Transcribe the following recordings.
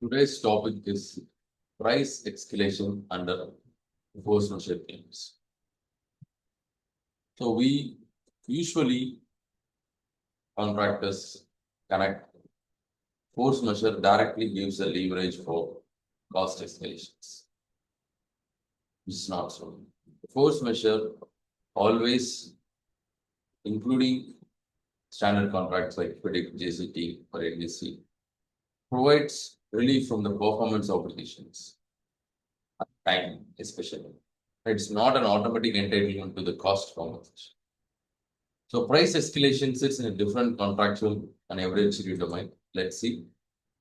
Today's topic is price escalation under force majeure claims. So we usually contractors connect force majeure directly gives a leverage for cost escalations. This is not so. Force majeure always, including standard contracts like FIDIC, JCT, or NDC, provides relief from the performance obligations at time, especially. It's not an automatic entitlement to the cost compensation. So price escalation sits in a different contractual and evidentiary domain. Let's see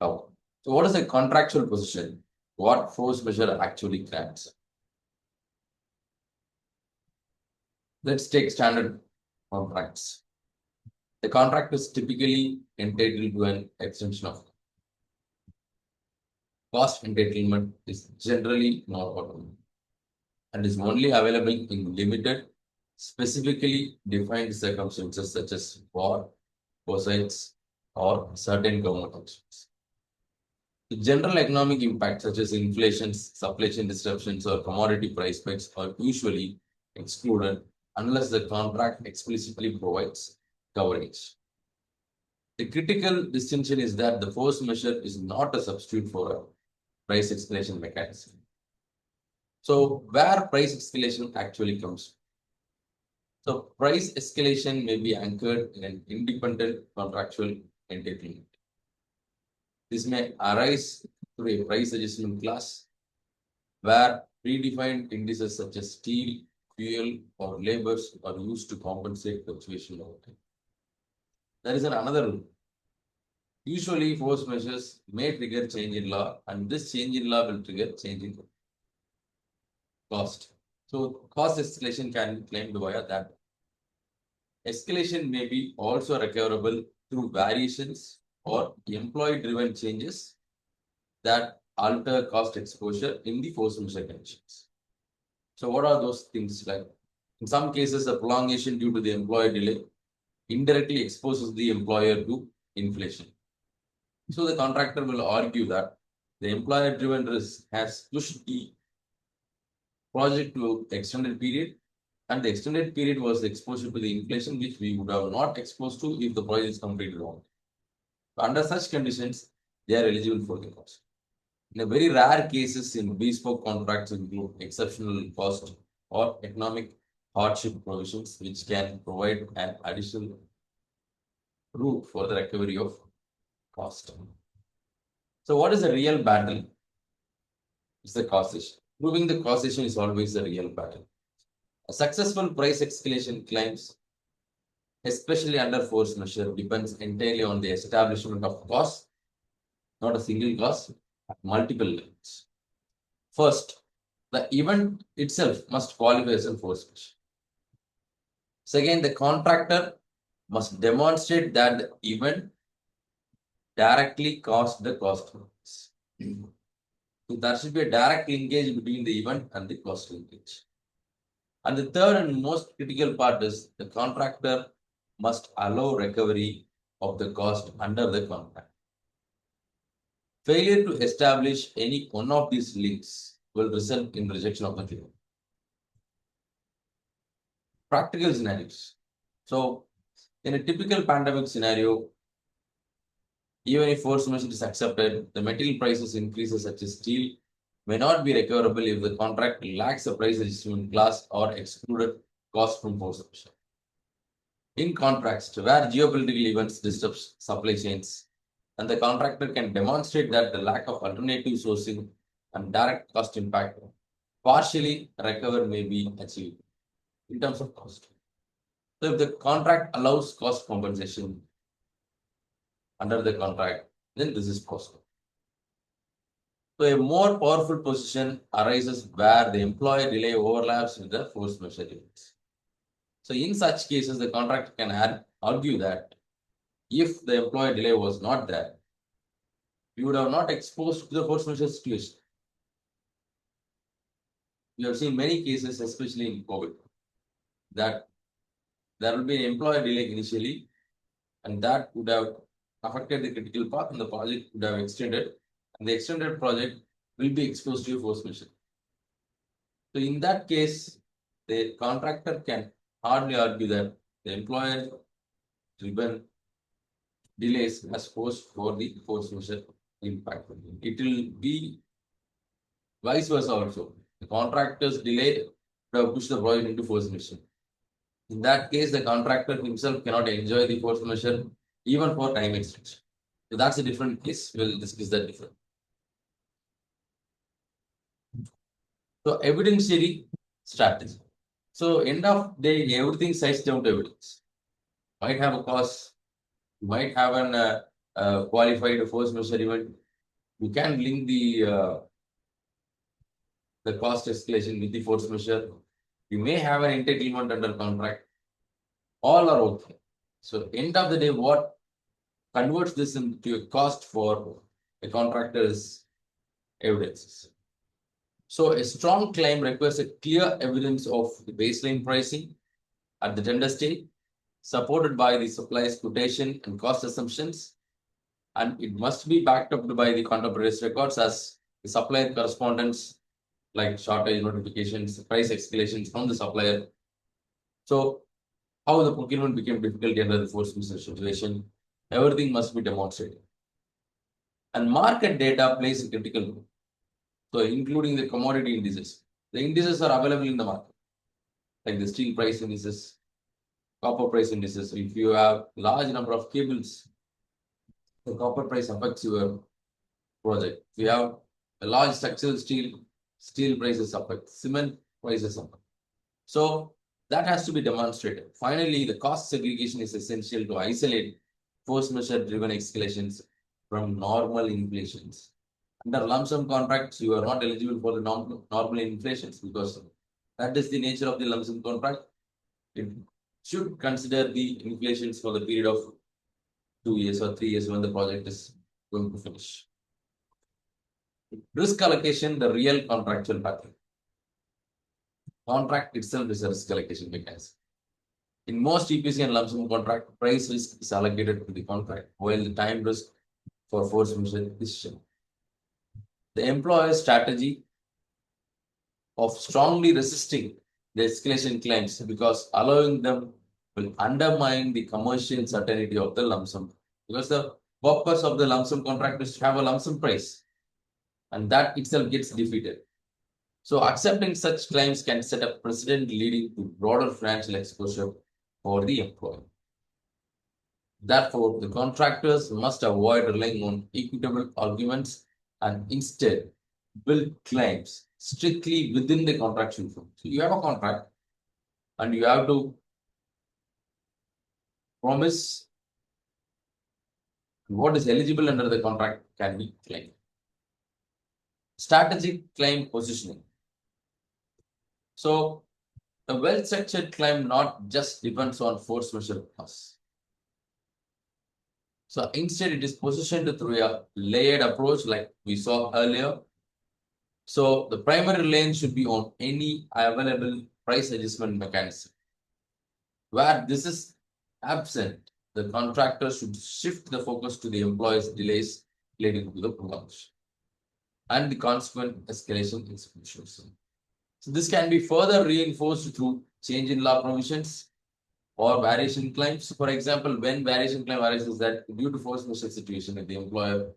how. So what is a contractual position? What force majeure actually grants? Let's take standard contracts. The contract is typically entitled to an extension of cost. Entitlement is generally not automatic and is only available in limited, specifically defined circumstances such as war, foresights, or certain government actions. The general economic impact, such as inflation, supply chain disruptions, or commodity price spikes, are usually excluded unless the contract explicitly provides coverage. The critical distinction is that the force majeure is not a substitute for a price escalation mechanism. So, where price escalation actually comes? So, price escalation may be anchored in an independent contractual entitlement. This may arise through a price adjustment clause where predefined indices such as steel, fuel, or labors are used to compensate fluctuation over time. There is another rule. Usually, force measures may trigger change in law, and this change in law will trigger change in cost. So, cost escalation can be claimed via that. Escalation may be also recoverable through variations or employee-driven changes that alter cost exposure in the force majeure conditions. So, what are those things like? In some cases, a prolongation due to the employer delay indirectly exposes the employer to inflation. So, the contractor will argue that the employer-driven risk has pushed the project to extended period, and the extended period was exposure to the inflation which we would have not exposed to if the project is completed wrong. Under such conditions, they are eligible for the cost. In a very rare cases, in bespoke contracts include exceptional cost or economic hardship provisions, which can provide an additional route for the recovery of cost. So, what is the real battle? It's the causation. Proving the causation is always the real battle. A successful price escalation claims, especially under force majeure, depends entirely on the establishment of cause, not a single cause, at multiple levels. First, the event itself must qualify as a force majeure. Second, the contractor must demonstrate that the event directly caused the cost. So there should be a direct linkage between the event and the cost linkage. And the third and most critical part is the contractor must allow recovery of the cost under the contract. Failure to establish any one of these links will result in rejection of the claim. Practical scenarios. So, in a typical pandemic scenario, even if force majeure is accepted, the material prices increases such as steel may not be recoverable if the contract lacks a price adjustment clause or excluded cost from force majeure. In contrast, where geopolitical events disrupt supply chains, and the contractor can demonstrate that the lack of alternative sourcing and direct cost impact partially recover may be achieved in terms of cost. So if the contract allows cost compensation under the contract, then this is possible. So a more powerful position arises where the employer delay overlaps with the force majeure events. So in such cases, the contractor can argue that if the employer delay was not there, we would have not exposed to the force majeure situation. We have seen many cases, especially in COVID, that there will be an employer delay initially, and that would have affected the critical path, and the project would have extended, and the extended project will be exposed to a force majeure. So in that case, the contractor can hardly argue that the employer driven delays as forced for the force majeure impact. It will be vice versa also. The contractor's delay would have pushed the project into force majeure. In that case, the contractor himself cannot enjoy the force majeure even for time extension. So that's a different case. We'll discuss that different. So evidentiary strategy. So end of day, everything cites down to evidence. Might have a cause, you might have an qualified force majeure event. You can link the cost escalation with the force majeure. You may have an entitlement under contract. All are okay. So end of the day, what converts this into a cost for a contractor is evidences. So a strong claim requires a clear evidence of the baseline pricing at the tender stage, supported by the supplier's quotation and cost assumptions, and it must be backed up by the contemporaneous records as the supplier correspondence like shortage notifications, price escalations from the supplier. So how the procurement became difficult under the force majeure situation, everything must be demonstrated. And market data plays a critical role. So including the commodity indices. The indices are available in the market, like the steel price indices, copper price indices. So if you have large number of cables, the copper price affects your project. If you have a large structural steel prices affect, cement prices affect. So that has to be demonstrated. Finally, the cost segregation is essential to isolate force majeure driven escalations from normal inflations. Under lump sum contracts, you are not eligible for the normal inflations because that is the nature of the lump sum contract. It should consider the inflations for the period of 2 years or 3 years when the project is going to finish. Risk allocation, the real contractual pattern. Contract itself is a risk allocation mechanism. In most EPC and lump sum contract, price risk is allocated to the contract, while the time risk for force majeure is shown. The employer's strategy of strongly resisting the escalation claims because allowing them will undermine the commercial certainty of the lump sum. Because the purpose of the lump sum contract is to have a lump sum price, and that itself gets defeated. So accepting such claims can set a precedent leading to broader financial exposure for the employer. Therefore, the contractors must avoid relying on equitable arguments and instead build claims strictly within the contractual form. So you have a contract and you have to promise what is eligible under the contract can be claimed. Strategic claim positioning. So a well-structured claim not just depends on force majeure clause. So instead, it is positioned through a layered approach like we saw earlier. So the primary reliance should be on any available price adjustment mechanism. Where this is absent, the contractor should shift the focus to the employee's delays leading to the production and the consequent escalation executions. So this can be further reinforced through change in law provisions or variation claims. For example, when variation claim arises that due to force majeure situation, if the employer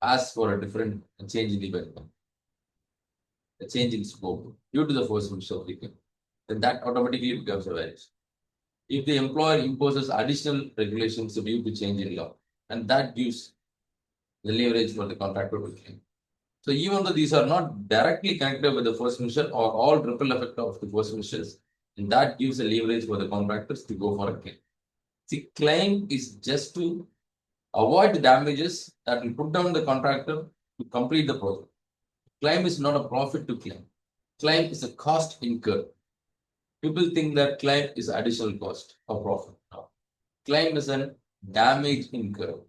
asks for a different change in event, a change in scope due to the force majeure frequency, then that automatically becomes a variation. If the employer imposes additional regulations due to change in law, and that gives the leverage for the contractor to claim. So even though these are not directly connected with the force majeure or all ripple effect of the force majeures, and that gives a leverage for the contractors to go for a claim. See, claim is just to avoid the damages that will put down the contractor to complete the project. Claim is not a profit to claim. Claim is a cost incurred. People think that claim is additional cost or profit. No. Claim is a damage incurred.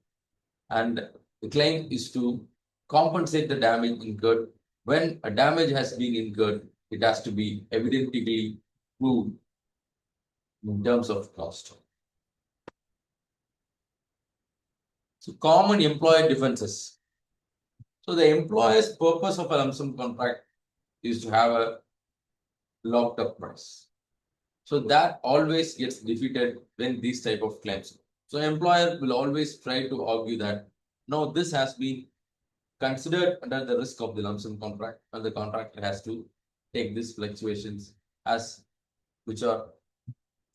And the claim is to compensate the damage incurred. When a damage has been incurred, it has to be evidently proved in terms of cost. So common employee defenses. So the employer's purpose of a lump sum contract is to have a locked up price. So that always gets defeated when these type of claims. So employer will always try to argue that no, this has been considered under the risk of the lump sum contract, and the contractor has to take these fluctuations as which are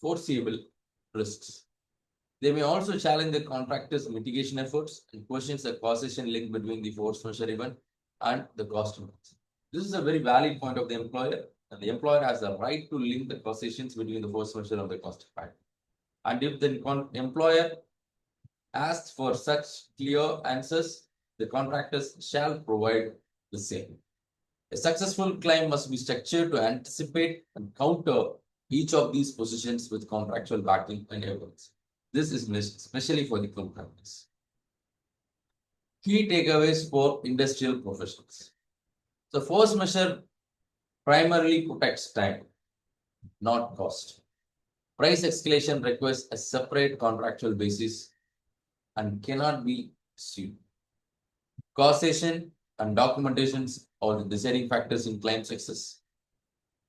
foreseeable risks. They may also challenge the contractor's mitigation efforts and questions the causation link between the force majeure event and the cost inputs. This is a very valid point of the employer, and the employer has the right to link the causations between the force majeure and the cost impact. And if the employer asks for such clear answers, the contractors shall provide the same. A successful claim must be structured to anticipate and counter each of these positions with contractual backing and evidence. This is especially for the contractors. Key takeaways for industrial professionals. The force majeure primarily protects time, not cost. Price escalation requires a separate contractual basis and cannot be sued. Causation and documentations are the deciding factors in claim success.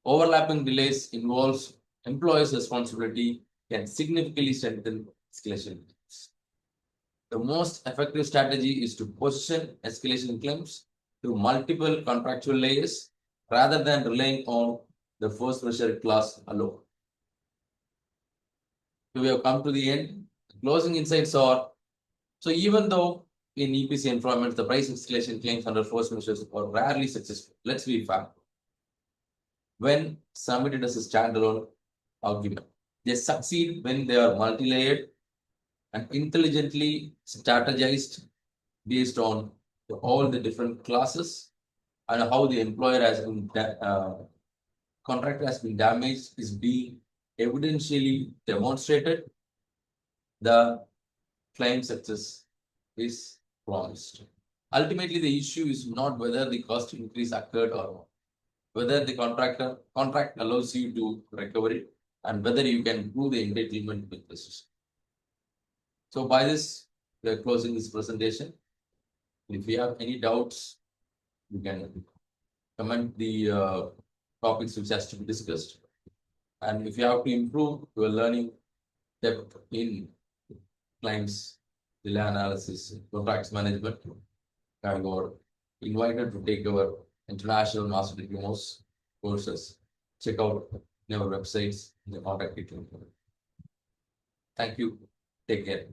Overlapping delays involves employer's responsibility can significantly strengthen escalation. The most effective strategy is to position escalation claims to multiple contractual layers rather than relying on the force majeure clause alone. So we have come to the end. Closing insights are, so even though in EPC environments, the price escalation claims under force majeure are rarely successful. Let's be fair. When submitted as a standalone argument, they succeed when they are multi-layered and intelligently strategized based on all the different classes and how the employer has been contract has been damaged is being evidentially demonstrated. The claim success is promised. Ultimately, the issue is not whether the cost increase occurred or not, whether the contract allows you to recover it, and whether you can prove the entitlement with precision. So by this, we are closing this presentation. If you have any doubts, you can comment the topics which has to be discussed. And if you have to improve your learning depth in claims, delay analysis, contracts management, you are invited to take our international master diplomas courses. Check out our websites, the contact details. Thank you. Take care.